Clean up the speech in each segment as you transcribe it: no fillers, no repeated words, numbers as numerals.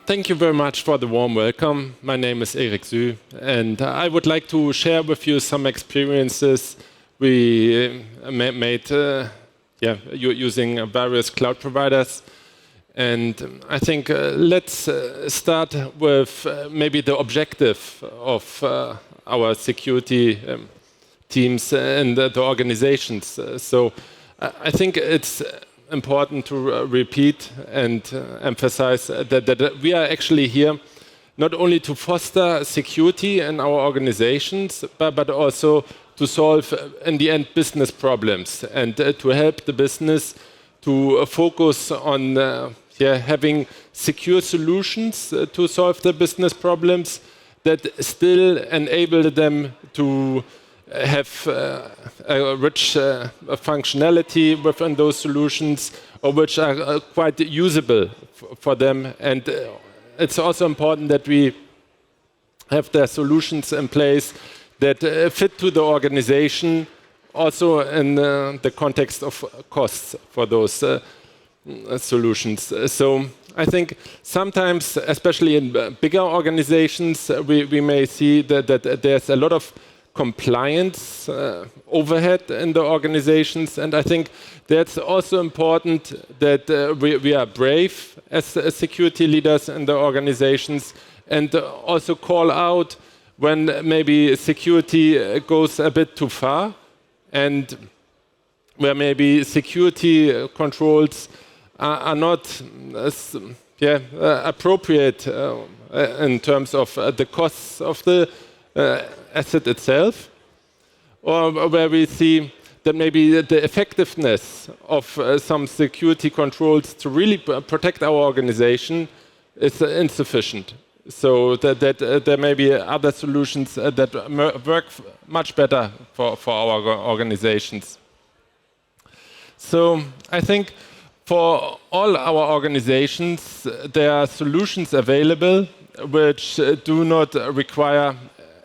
Thank you very much for the warm welcome. My name is Erik Sü, and I would like to share with you some experiences we made using various cloud providers. And I think let's start with maybe the objective of our security teams and the organizations. So I think it's important to repeat and emphasize that we are actually here not only to foster security in our organizations, but also to solve, in the end, business problems and to help the business to focus on having secure solutions to solve the business problems that still enable them to have a rich functionality within those solutions, or which are quite usable for them. And it's also important that we have the solutions in place that fit to the organization, also in the context of costs for those solutions. So I think sometimes, especially in bigger organizations, we may see that there's a lot of compliance overhead in the organizations, and I think that's also important that we are brave as security leaders in the organizations and also call out when maybe security goes a bit too far and where maybe security controls are not appropriate in terms of the costs of the asset itself, or where we see that maybe the effectiveness of some security controls to really protect our organization is insufficient. So that there may be other solutions that work much better for our organizations. So I think for all our organizations, there are solutions available which do not require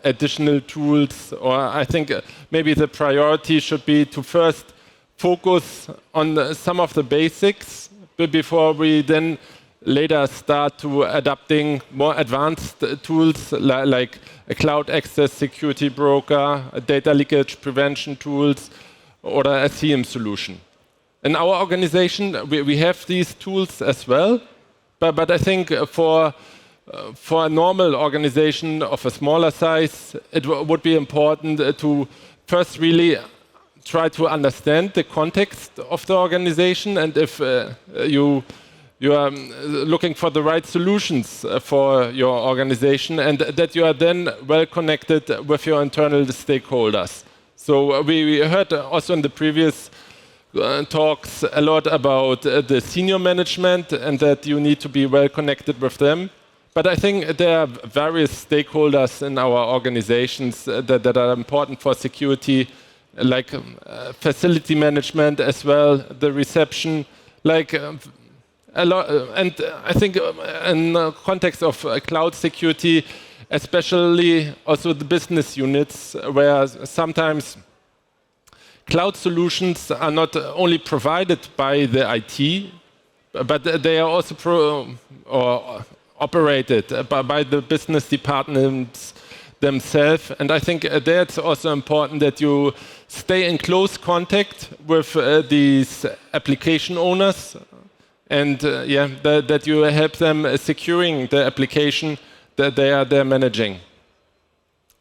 additional tools, or I think maybe the priority should be to first focus on some of the basics before we then later start to adapting more advanced tools like a cloud access security broker, data leakage prevention tools, or a CM solution. In our organization, we have these tools as well, but I think for a normal organization of a smaller size, it would be important to first really try to understand the context of the organization, and if you are looking for the right solutions for your organization, and that you are then well connected with your internal stakeholders. So we heard also in the previous talks a lot about the senior management and that you need to be well connected with them. But I think there are various stakeholders in our organizations that are important for security, like facility management as well, the reception, like a lot. And I think in the context of cloud security, especially also the business units, where sometimes cloud solutions are not only provided by the IT, but they are also operated by the business departments themselves. And I think that's also important that you stay in close contact with these application owners and that you help them securing the application that they're managing.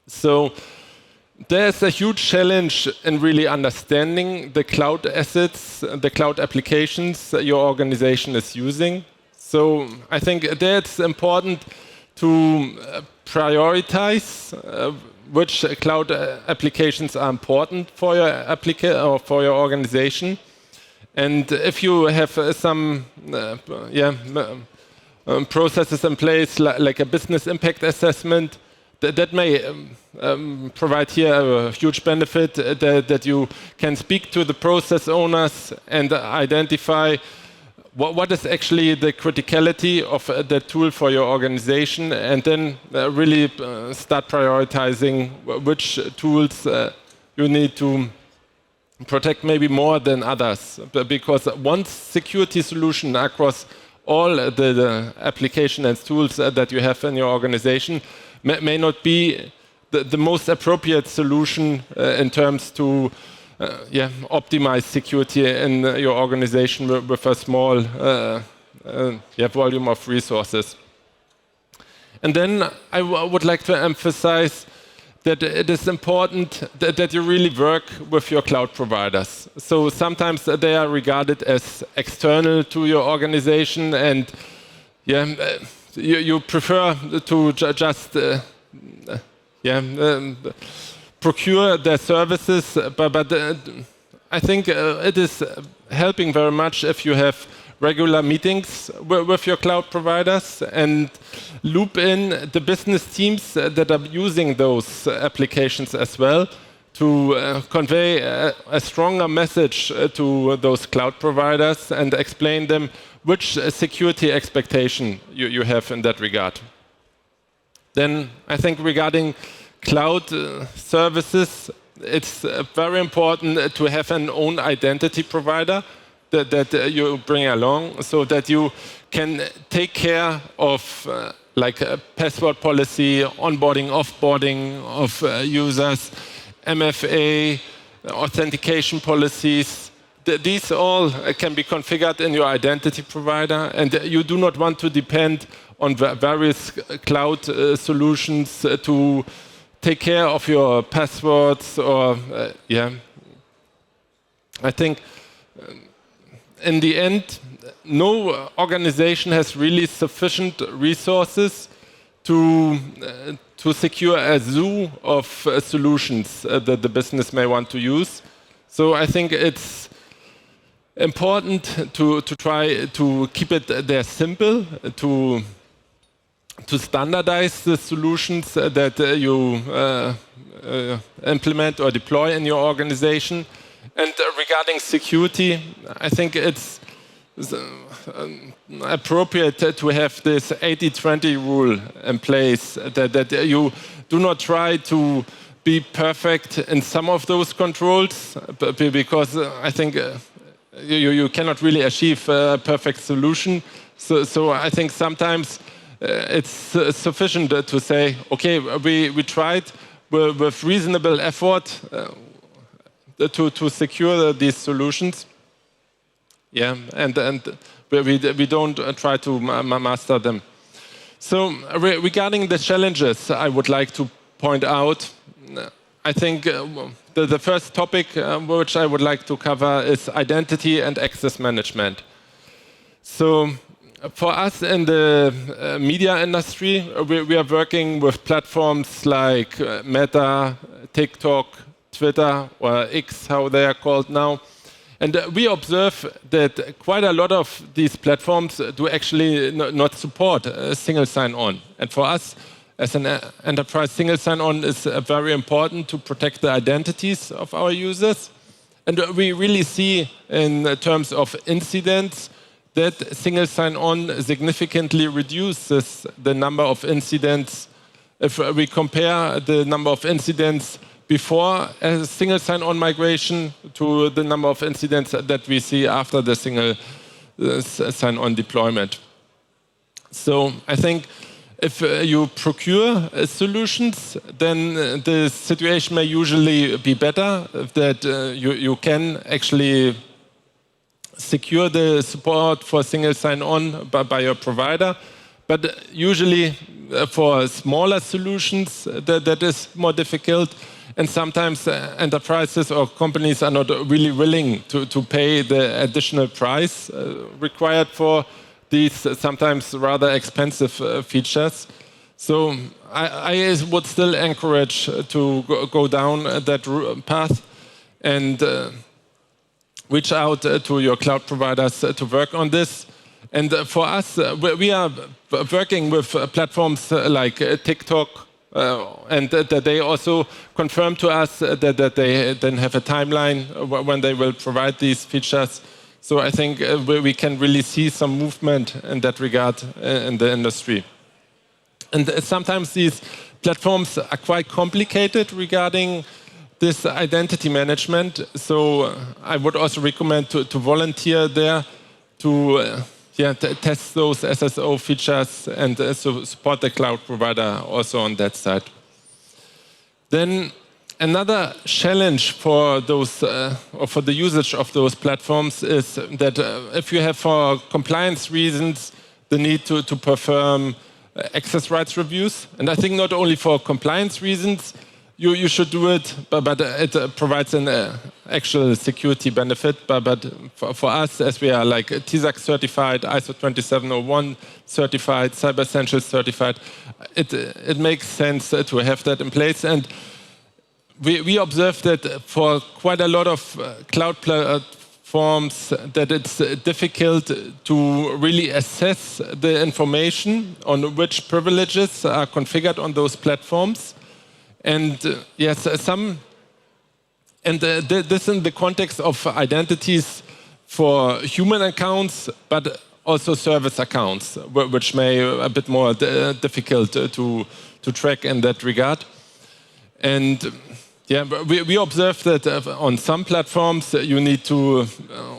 So there's a huge challenge in really understanding the cloud assets, the cloud applications your organization is using. So I think that's important to prioritize which cloud applications are important for your organization. And if you have some processes in place like a business impact assessment, that may provide here a huge benefit that you can speak to the process owners and identify what is actually the criticality of the tool for your organization, and then really start prioritizing which tools you need to protect maybe more than others. Because one security solution across all the application and tools that you have in your organization may not be the most appropriate solution in terms to optimize security in your organization with a small volume of resources. And then I would like to emphasize that it is important that you really work with your cloud providers. So sometimes they are regarded as external to your organization, and you prefer to just procure their services, but I think it is helping very much if you have regular meetings with your cloud providers and loop in the business teams that are using those applications as well to convey a stronger message to those cloud providers and explain them which security expectation you have in that regard. Then I think regarding cloud services, it's very important to have an own identity provider that you bring along, so that you can take care of like a password policy, onboarding, offboarding of users, MFA, authentication policies. These all can be configured in your identity provider, and you do not want to depend on various cloud solutions to take care of your passwords or I think in the end, no organization has really sufficient resources to secure a zoo of solutions that the business may want to use. So I think it's important to try to keep it there simple, to standardize the solutions that you implement or deploy in your organization. And regarding security, I think it's appropriate to have this 80-20 rule in place, that you do not try to be perfect in some of those controls, because I think you cannot really achieve a perfect solution. So I think sometimes it's sufficient to say, okay, we tried with reasonable effort to secure these solutions. And we don't try to master them. So regarding the challenges, I would like to point out, I think the first topic which I would like to cover is identity and access management. So for us in the media industry, we are working with platforms like Meta, TikTok, Twitter, or X, how they are called now. And we observe that quite a lot of these platforms do actually not support single sign-on. And for us, as an enterprise, single sign-on is very important to protect the identities of our users. And we really see in terms of incidents that single sign-on significantly reduces the number of incidents. If we compare the number of incidents before a single sign-on migration to the number of incidents that we see after the single sign-on deployment. So I think if you procure solutions, then the situation may usually be better, that you can actually secure the support for single sign-on by your provider. But usually for smaller solutions, that is more difficult. And sometimes enterprises or companies are not really willing to pay the additional price required for these sometimes rather expensive features. So I would still encourage to go down that path and reach out to your cloud providers to work on this. And for us, we are working with platforms like TikTok, and that they also confirm to us that they then have a timeline when they will provide these features. So I think we can really see some movement in that regard in the industry. And sometimes these platforms are quite complicated regarding this identity management. So I would also recommend to volunteer there to test those SSO features and support the cloud provider also on that side. Then another challenge for those or for the usage of those platforms is that if you have, for compliance reasons, the need to perform access rights reviews, and I think not only for compliance reasons, you should do it, but it provides an actual security benefit. But for us, as we are like TISAC certified, ISO 27001 certified, Cyber Essentials certified, it makes sense to have that in place. And we observe that for quite a lot of cloud platforms that it's difficult to really assess the information on which privileges are configured on those platforms. And yes, this in the context of identities for human accounts, but also service accounts, which may be a bit more difficult to track in that regard. And yeah, we observe that on some platforms you need to,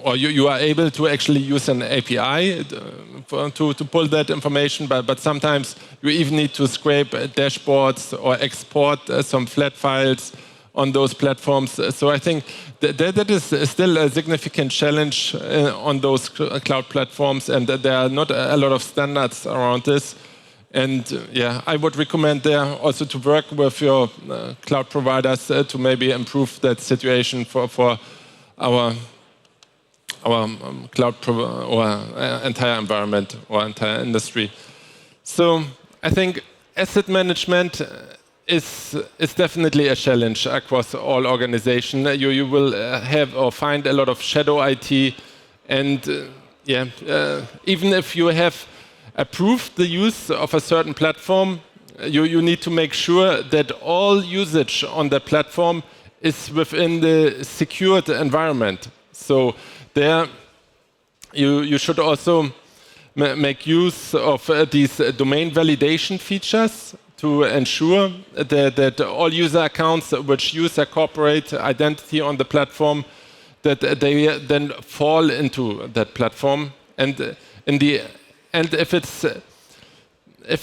or you are able to actually use an API to pull that information, but sometimes you even need to scrape dashboards or export some flat files on those platforms. So I think that is still a significant challenge on those cloud platforms, and there are not a lot of standards around this. And yeah, I would recommend there also to work with your cloud providers to maybe improve that situation for our cloud or entire environment or entire industry. So I think asset management is definitely a challenge across all organizations. You will have or find a lot of shadow IT, and even if you have approved the use of a certain platform, you need to make sure that all usage on the platform is within the secured environment. So there you should also make use of these domain validation features to ensure that all user accounts which use a corporate identity on the platform, that they then fall into that platform. And if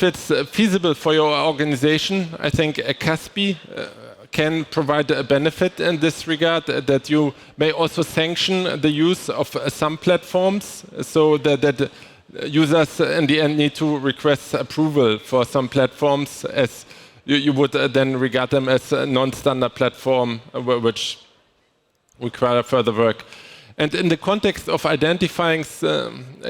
it's feasible for your organization, I think a CASB can provide a benefit in this regard, that you may also sanction the use of some platforms, so that users in the end need to request approval for some platforms, as you would then regard them as a non-standard platform, which require further work. And in the context of identifying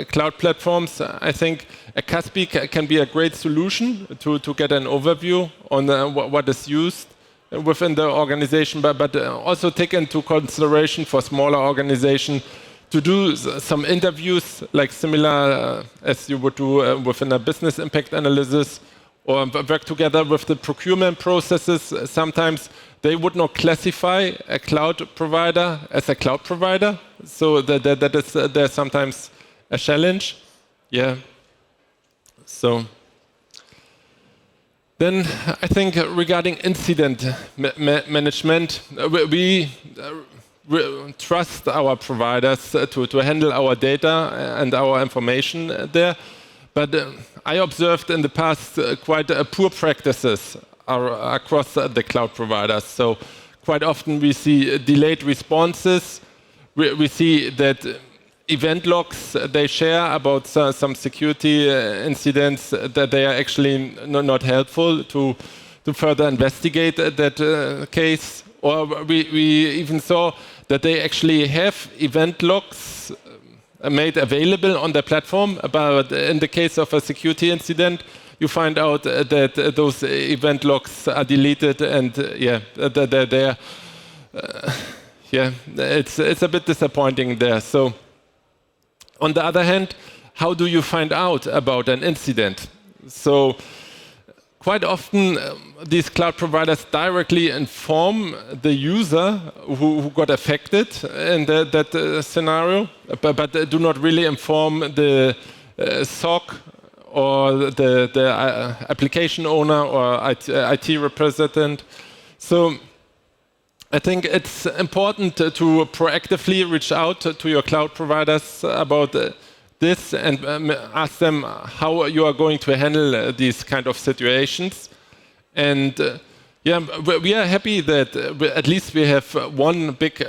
cloud platforms, I think a CASB can be a great solution to get an overview on what is used within the organization, but also take into consideration for smaller organizations to do some interviews, like similar as you would do within a business impact analysis, or work together with the procurement processes. Sometimes they would not classify a cloud provider as a cloud provider, so that is there's sometimes a challenge. Yeah. So then I think regarding incident management, we trust our providers to handle our data and our information there. But I observed in the past quite poor practices across the cloud providers. So quite often we see delayed responses. We see that event logs they share about some security incidents, that they are actually not helpful to further investigate that case. Or we even saw that they actually have event logs made available on the platform, but in the case of a security incident, you find out that those event logs are deleted, and it's a bit disappointing there. So, on the other hand, how do you find out about an incident? So, quite often, these cloud providers directly inform the user who got affected in that scenario, but do not really inform the SOC or the application owner or IT representative. So I think it's important to proactively reach out to your cloud providers about this and ask them how you are going to handle these kind of situations. And yeah, we are happy that at least we have one big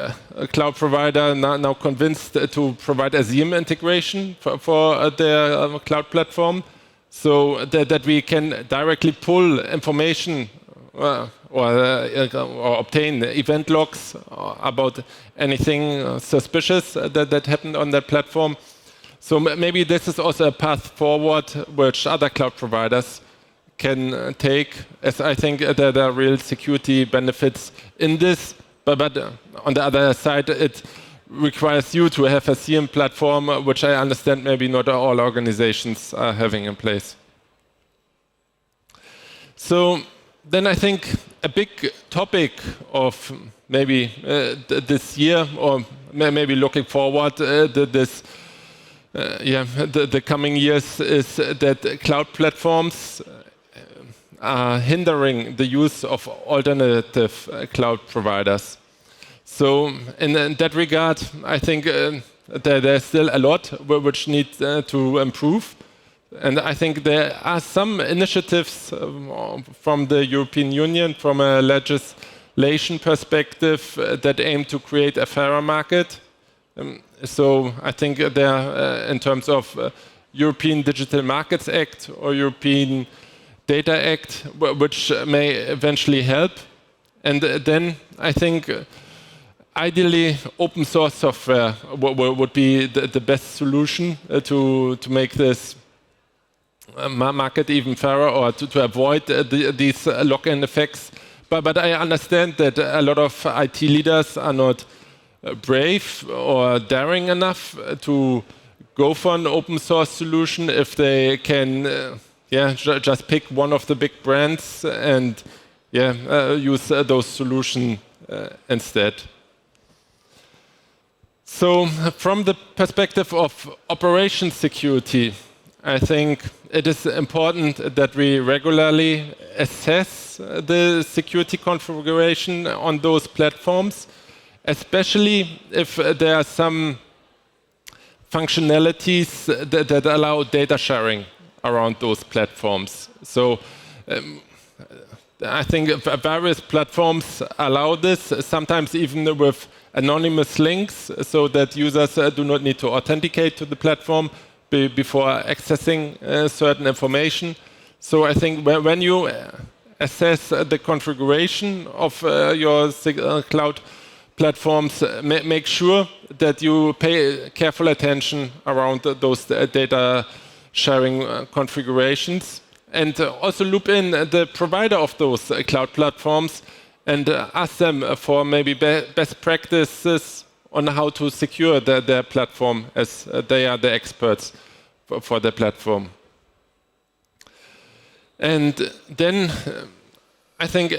cloud provider now convinced to provide a SIEM integration for their cloud platform, so that we can directly pull information or obtain event logs about anything suspicious that happened on that platform. So maybe this is also a path forward which other cloud providers can take, as I think there are real security benefits in this. But on the other side, it requires you to have a SIEM platform, which I understand maybe not all organizations are having in place. So then I think a big topic of maybe this year, or maybe looking forward the coming years, is that cloud platforms are hindering the use of alternative cloud providers. So in that regard, I think there's still a lot which needs to improve. And I think there are some initiatives from the European Union, from a legislation perspective, that aim to create a fairer market. So I think there, in terms of European Digital Markets Act or European Data Act, which may eventually help. And then I think ideally open source software would be the best solution to make this market even fairer, or to avoid these lock-in effects. But I understand that a lot of IT leaders are not brave or daring enough to go for an open source solution if they can just pick one of the big brands and use those solutions instead. So from the perspective of operations security, I think it is important that we regularly assess the security configuration on those platforms, especially if there are some functionalities that allow data sharing around those platforms. So I think various platforms allow this, sometimes even with anonymous links, so that users do not need to authenticate to the platform before accessing certain information. So I think when you assess the configuration of your cloud platforms, make sure that you pay careful attention around those data sharing configurations, and also loop in the provider of those cloud platforms and ask them for maybe best practices on how to secure their platform, as they are the experts for their platform. And then I think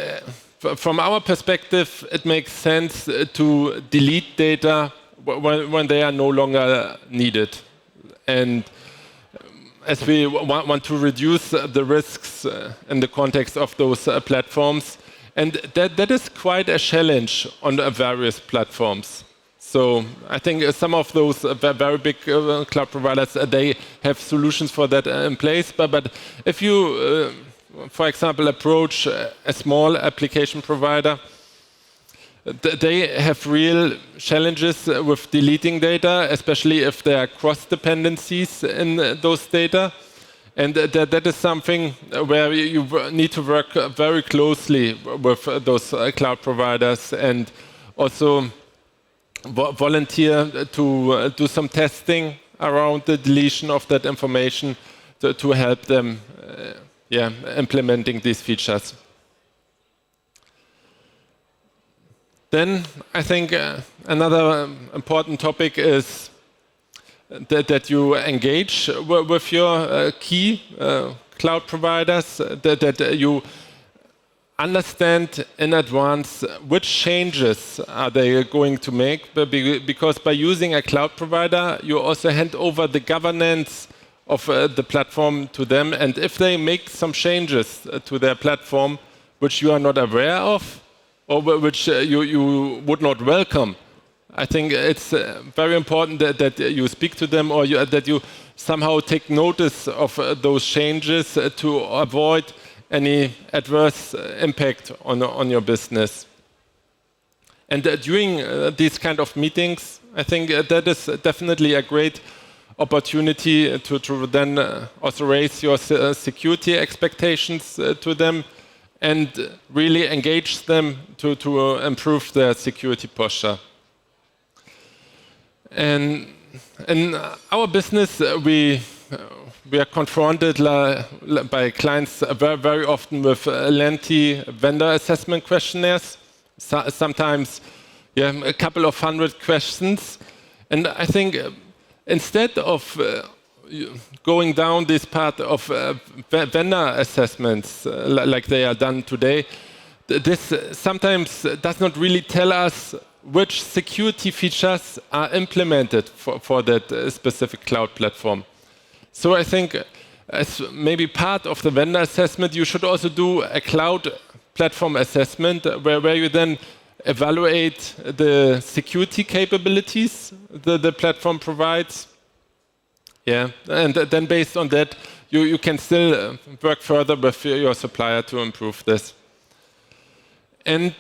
from our perspective, it makes sense to delete data when they are no longer needed. And as we want to reduce the risks in the context of those platforms. And that is quite a challenge on various platforms. So I think some of those very big cloud providers, they have solutions for that in place. But if you, for example, approach a small application provider, they have real challenges with deleting data, especially if there are cross-dependencies in those data. And that is something where you need to work very closely with those cloud providers, and also volunteer to do some testing around the deletion of that information to help them implementing these features. Then I think another important topic is that you engage with your key cloud providers, that you understand in advance which changes are they going to make, because by using a cloud provider, you also hand over the governance of the platform to them. And if they make some changes to their platform which you are not aware of, or which you would not welcome, I think it's very important that you speak to them, or that you somehow take notice of those changes to avoid any adverse impact on your business. And during these kind of meetings, I think that is definitely a great opportunity to then also raise your security expectations to them and really engage them to improve their security posture. And in our business, we are confronted by clients very often with lengthy vendor assessment questionnaires, sometimes a couple of hundred questions. And I think instead of going down this path of vendor assessments like they are done today, this sometimes does not really tell us which security features are implemented for that specific cloud platform. So I think as maybe part of the vendor assessment, you should also do a cloud platform assessment where you then evaluate the security capabilities the platform provides. Yeah, and then based on that, you can still work further with your supplier to improve this. And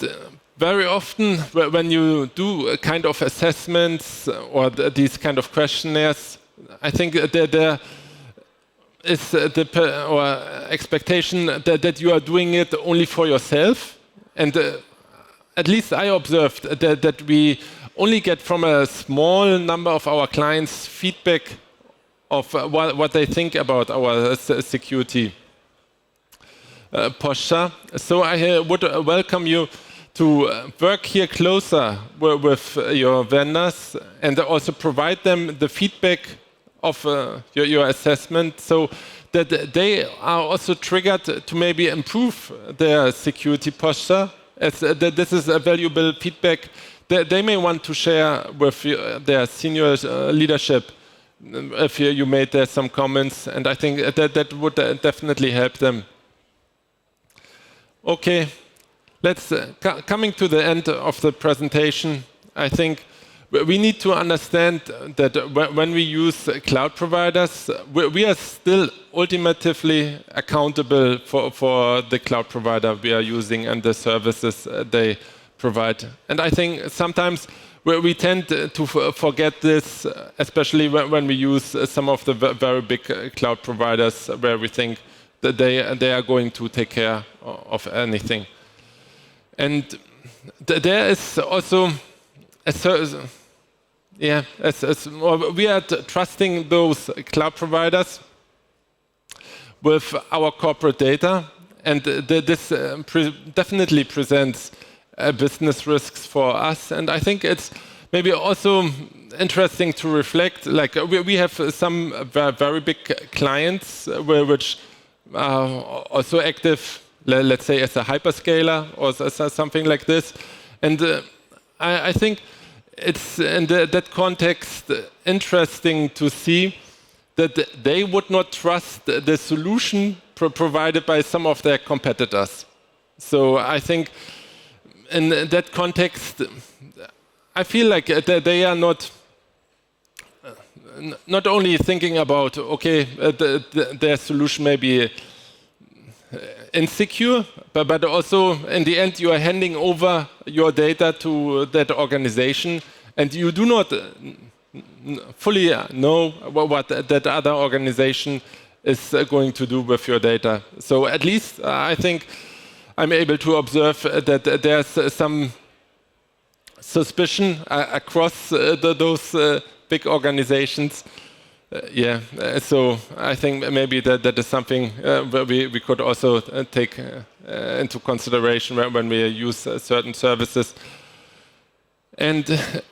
very often, when you do a kind of assessments or these kind of questionnaires, I think there is the expectation that you are doing it only for yourself. And at least I observed that we only get from a small number of our clients feedback of what they think about our security posture. So I would welcome you to work here closer with your vendors and also provide them the feedback of your assessment, so that they are also triggered to maybe improve their security posture, as this is a valuable feedback that they may want to share with their senior leadership if you made there some comments, and I think that would definitely help them. Okay. Coming to the end of the presentation, I think we need to understand that when we use cloud providers, we are still ultimately accountable for the cloud provider we are using and the services they provide. And I think sometimes we tend to forget this, especially when we use some of the very big cloud providers where we think that they are going to take care of anything. And there is also we are trusting those cloud providers with our corporate data, and this definitely presents business risks for us. And I think it's maybe also interesting to reflect, like we have some very big clients which are also active, let's say as a hyperscaler or something like this. And I think it's in that context interesting to see that they would not trust the solution provided by some of their competitors. So I think in that context, I feel like they are not only thinking about, okay, their solution may be insecure, but also in the end you are handing over your data to that organization, and you do not fully know what that other organization is going to do with your data. So at least I think I'm able to observe that there's some suspicion across those big organizations. So I think maybe that is something we could also take into consideration when we use certain services. And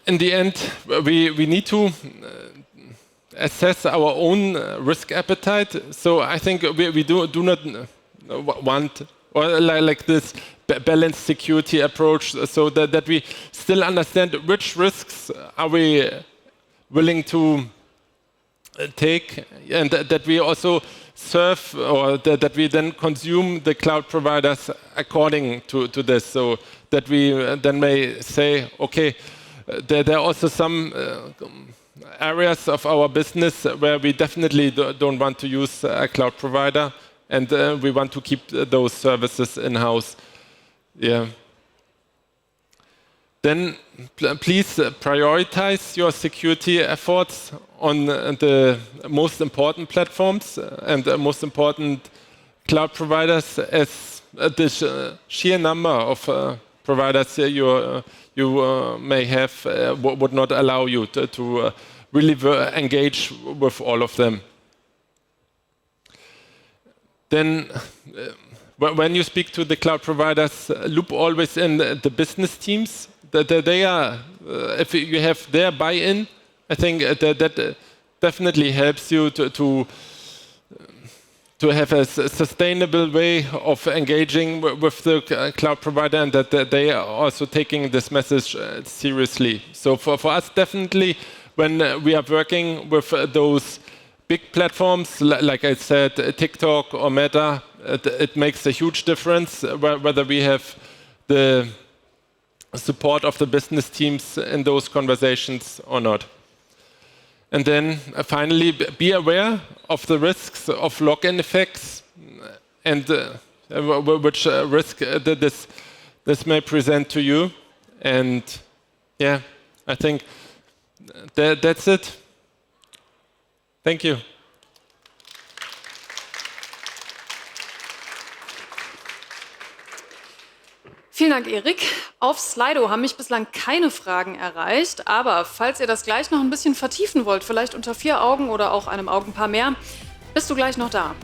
in the end, we need to assess our own risk appetite. So I think we do not want, or like this balanced security approach, so that we still understand which risks are we willing to take, and that we also serve, or that we then consume the cloud providers according to this, so that we then may say, okay, there are also some areas of our business where we definitely don't want to use a cloud provider, and we want to keep those services in-house. Yeah. Then please prioritize your security efforts on the most important platforms and the most important cloud providers, as the sheer number of providers you may have would not allow you to really engage with all of them. Then, when you speak to the cloud providers, loop always in the business teams. That they are, if you have their buy-in, I think that definitely helps you to have a sustainable way of engaging with the cloud provider, and that they are also taking this message seriously. So for us, definitely, when we are working with those big platforms, like I said, TikTok or Meta, it makes a huge difference whether we have the support of the business teams in those conversations or not. And then finally, be aware of the risks of lock-in effects and which risk this may present to you. And yeah, I think that's it. Thank you. Vielen Dank, Erik. Auf Slido haben mich bislang keine Fragen erreicht, aber falls ihr das gleich noch ein bisschen vertiefen wollt, vielleicht unter 4 Augen oder auch einem Augenpaar mehr, bist du gleich noch da?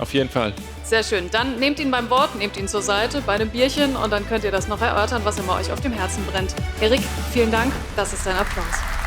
Auf jeden Fall. Sehr schön. Dann nehmt ihn beim Wort, nehmt ihn zur Seite bei einem Bierchen und dann könnt ihr das noch erörtern, was immer euch auf dem Herzen brennt. Erik, vielen Dank. Das ist dein Applaus.